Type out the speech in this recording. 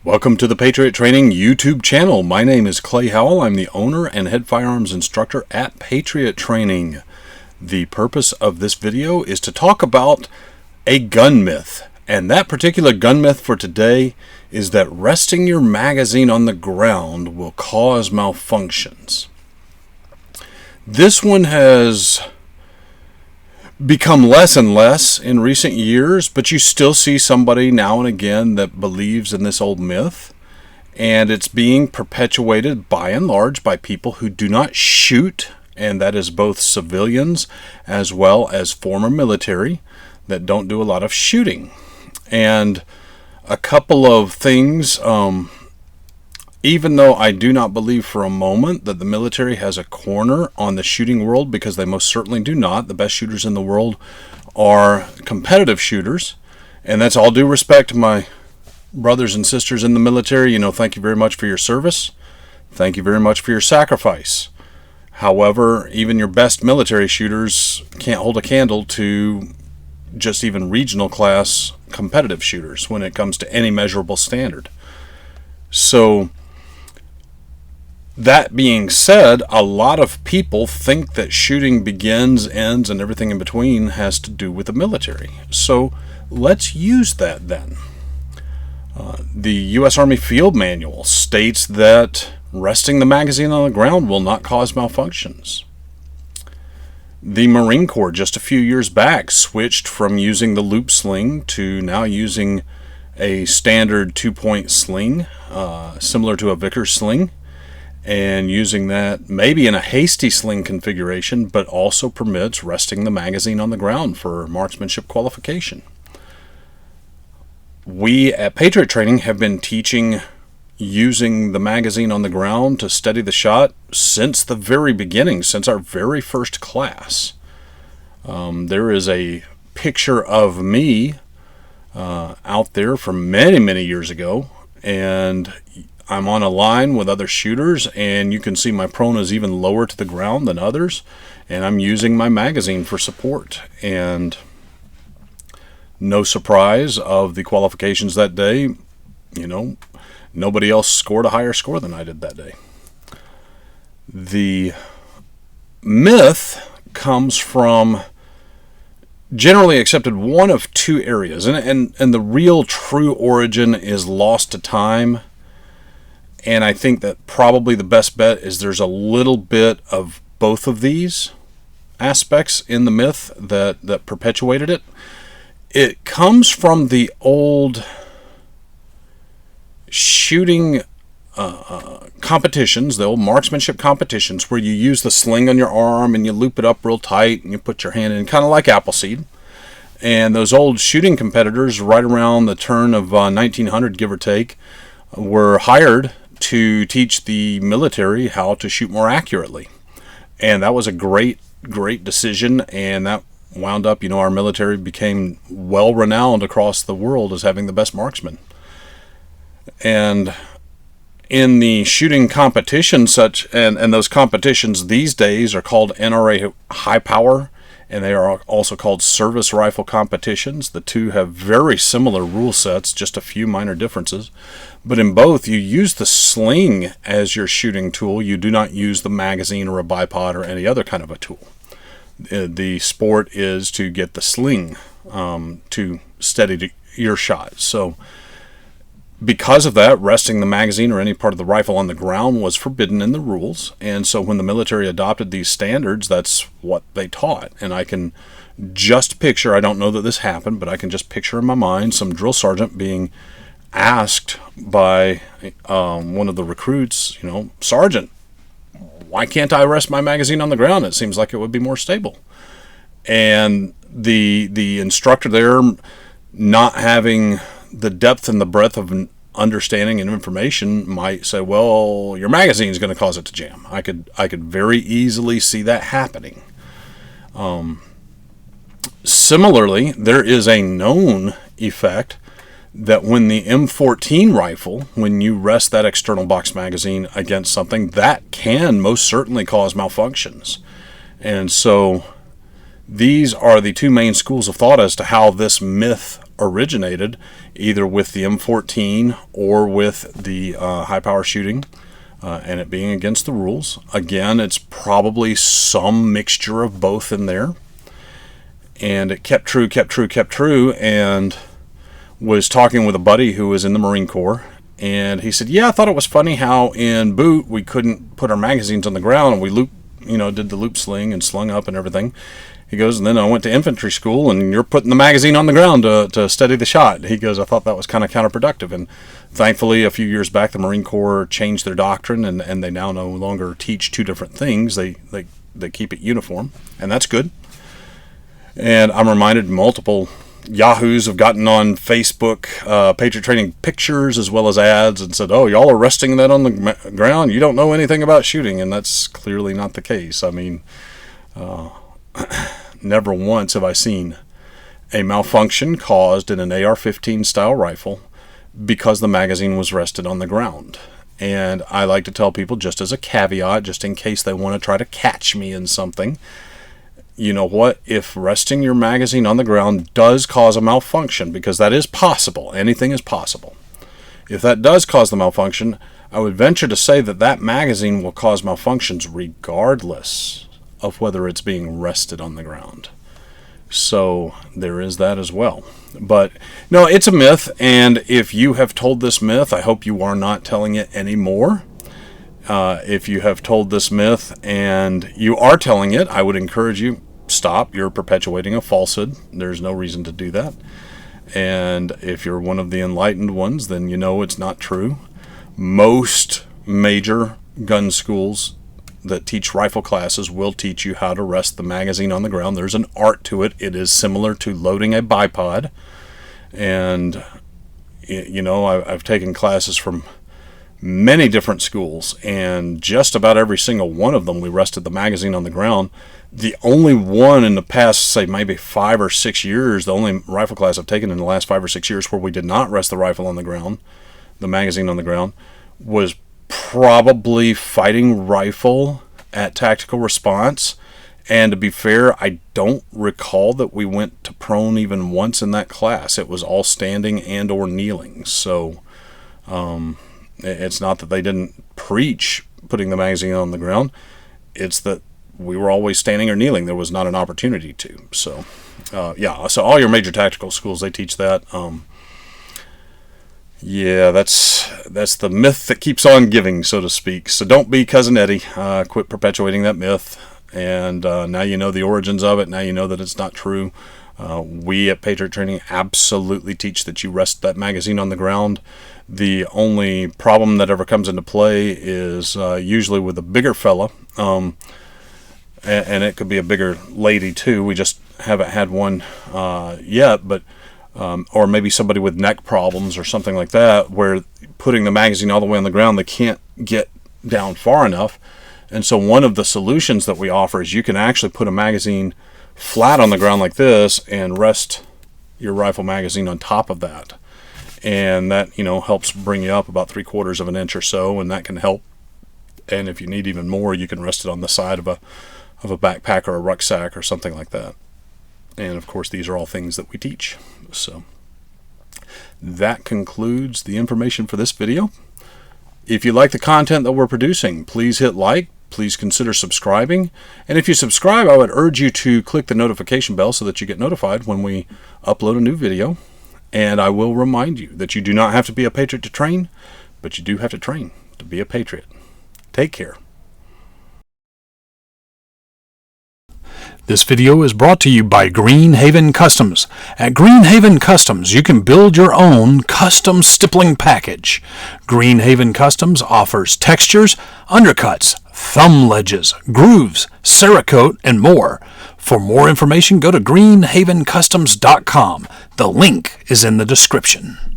Welcome to the Patriot Training YouTube channel. My name is Clay Howell. I'm the owner and head firearms instructor at Patriot Training. The purpose of this video is to talk about a gun myth. And that particular gun myth for today is that resting your magazine on the ground will cause malfunctions. This one has become less and less in recent years, but you still see somebody now and again that believes in this old myth, and it's being perpetuated by and large by people who do not shoot, and that is both civilians as well as former military that don't do a lot of shooting. And a couple of things, even though I do not believe for a moment that the military has a corner on the shooting world, because they most certainly do not. The best shooters in the world are competitive shooters, and that's all due respect to my brothers and sisters in the military. Thank you very much for your service. Thank you very much for your sacrifice. However, even your best military shooters can't hold a candle to just even regional class competitive shooters when it comes to any measurable standard. So, that being said, a lot of people think that shooting begins, ends, and everything in between has to do with the military. So let's use that then. The U.S. Army Field Manual states that resting the magazine on the ground will not cause malfunctions. The Marine Corps just a few years back switched from using the loop sling to now using a standard 2-point sling, similar to a Vickers sling, and using that maybe in a hasty sling configuration, but also permits resting the magazine on the ground for marksmanship qualification. We at Patriot Training have been teaching using the magazine on the ground to steady the shot since the very beginning, since our very first class. There is a picture of me out there from many, many years ago, and I'm on a line with other shooters, and you can see my prone is even lower to the ground than others, and I'm using my magazine for support. And no surprise of the qualifications that day, nobody else scored a higher score than I did that day. The myth comes from generally accepted one of two areas, and the real true origin is lost to time. And I think that probably the best bet is there's a little bit of both of these aspects in the myth that perpetuated it. It comes from the old shooting competitions, the old marksmanship competitions, where you use the sling on your arm and you loop it up real tight and you put your hand in, kind of like Appleseed. And those old shooting competitors, right around the turn of 1900, give or take, were hired to teach the military how to shoot more accurately. And that was a great decision, and that wound up, our military became well renowned across the world as having the best marksmen. And in the shooting competition, and those competitions these days are called NRA high power, and they are also called service rifle competitions. The two have very similar rule sets, just a few minor differences. But in both, you use the sling as your shooting tool. You do not use the magazine or a bipod or any other kind of a tool. The sport is to get the sling to steady your shot. So because of that, resting the magazine or any part of the rifle on the ground was forbidden in the rules. And so when the military adopted these standards, that's what they taught. And I can just picture, I don't know that this happened, but I can just picture in my mind some drill sergeant being asked by one of the recruits, Sergeant, why can't I rest my magazine on the ground? It seems like it would be more stable. And the instructor there, not having the depth and the breadth of understanding and information, might say, well, your magazine is going to cause it to jam. I could very easily see that happening. Similarly, there is a known effect that when the M14 rifle, when you rest that external box magazine against something, that can most certainly cause malfunctions. And so these are the two main schools of thought as to how this myth originated either with the M14 or with the high power shooting, and it being against the rules. Again, it's probably some mixture of both in there. And it kept true, and was talking with a buddy who was in the Marine Corps, and he said, yeah, I thought it was funny how in boot we couldn't put our magazines on the ground, and we did the loop sling and slung up and everything. He goes, and then I went to infantry school, and you're putting the magazine on the ground to steady the shot. He goes, I thought that was kind of counterproductive. And thankfully, a few years back, the Marine Corps changed their doctrine, and they now no longer teach two different things. They keep it uniform, and that's good. And I'm reminded multiple yahoos have gotten on Facebook, Patriot Training pictures as well as ads, and said, oh, y'all are resting that on the ground? You don't know anything about shooting. And that's clearly not the case. I mean, never once have I seen a malfunction caused in an AR-15 style rifle because the magazine was rested on the ground. And I like to tell people, just as a caveat, just in case they want to try to catch me in something, you know what, if resting your magazine on the ground does cause a malfunction, because that is possible, anything is possible. If that does cause the malfunction, I would venture to say that that magazine will cause malfunctions regardless of whether it's being rested on the ground. So there is that as well. But no, it's a myth, and if you have told this myth, I hope you are not telling it anymore. If you have told this myth and you are telling it, I would encourage you, stop. You're perpetuating a falsehood. There's no reason to do that. And if you're one of the enlightened ones, then you know it's not true. Most major gun schools that teach rifle classes will teach you how to rest the magazine on the ground. There's an art to it. It is similar to loading a bipod. And, you know, I've taken classes from many different schools, and just about every single one of them we rested the magazine on the ground. The only one in the past, say maybe 5 or 6 years, the only rifle class I've taken in the last 5 or 6 years where we did not rest the rifle on the ground, the magazine on the ground, was probably fighting rifle at tactical response. And to be fair, I don't recall that we went to prone even once in that class. It was all standing and or kneeling. So it's not that they didn't preach putting the magazine on the ground. It's that we were always standing or kneeling. There was not an opportunity to. So yeah, so all your major tactical schools, they teach that. Yeah, that's the myth that keeps on giving, so to speak. So don't be Cousin Eddie. Quit perpetuating that myth. And now you know the origins of it. Now you know that it's not true. We at Patriot Training absolutely teach that you rest that magazine on the ground. The only problem that ever comes into play is usually with a bigger fella. And it could be a bigger lady too. We just haven't had one yet, but or maybe somebody with neck problems or something like that, where putting the magazine all the way on the ground, they can't get down far enough. And so one of the solutions that we offer is you can actually put a magazine flat on the ground like this and rest your rifle magazine on top of that. And that, you know, helps bring you up about 3/4 of an inch or so, and that can help. And if you need even more, you can rest it on the side of a backpack or a rucksack or something like that. And of course, these are all things that we teach. So that concludes the information for this video. If you like the content that we're producing, please hit like. Please consider subscribing. And if you subscribe, I would urge you to click the notification bell so that you get notified when we upload a new video. And I will remind you that you do not have to be a patriot to train, but you do have to train to be a patriot. Take care. This video is brought to you by Greene Haven Customs. At Greene Haven Customs, you can build your own custom stippling package. Greene Haven Customs offers textures, undercuts, thumb ledges, grooves, Cerakote, and more. For more information, go to greenhavencustoms.com. The link is in the description.